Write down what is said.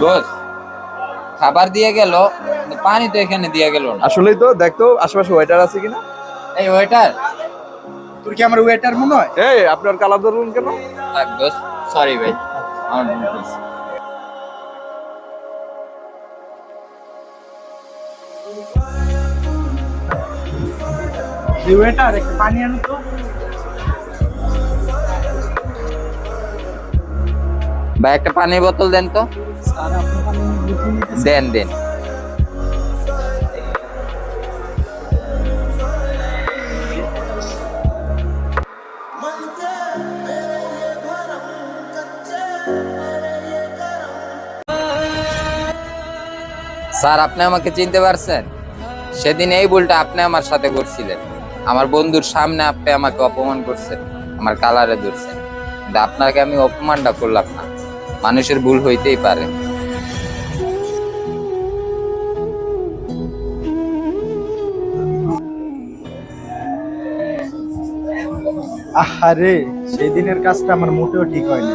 দোস্ত, খাবার দিয়ে গেল, কিন্তু পানি তো এখানে দিয়ে গেল না। আসলেই তো, দেখতো আশেপাশে ওয়েটার আছে কিনা। এই ওয়েটার। তোর কি আমার ওয়েটার মনে হয়? এই আপনার কালার ধরুন কেন? থাক দোস্ত, সরি ভাই, আমার ভুল হয়েছে। এই ওয়েটার একটু পানি আনো তো। ভাই একটা পানির বোতল দেন তো। স্যার আপনি পানি বোতল নিতেছেন? দেন দেন। স্যার, আপনি আমাকে চিনতে পারছেন? সেদিন এই ভুলটা আপনি আমার সাথে করছিলেন। আমার বন্ধুর সামনে আপনি আমাকে অপমান করছেন, আমার কালারে ধরছেন, কিন্তু আপনাকে আমি অপমানটা করলাম না। মানুষের ভুল হইতেই পারে। আহারে, সেই দিনের কাজটা আমার মোটেও ঠিক হয়নি।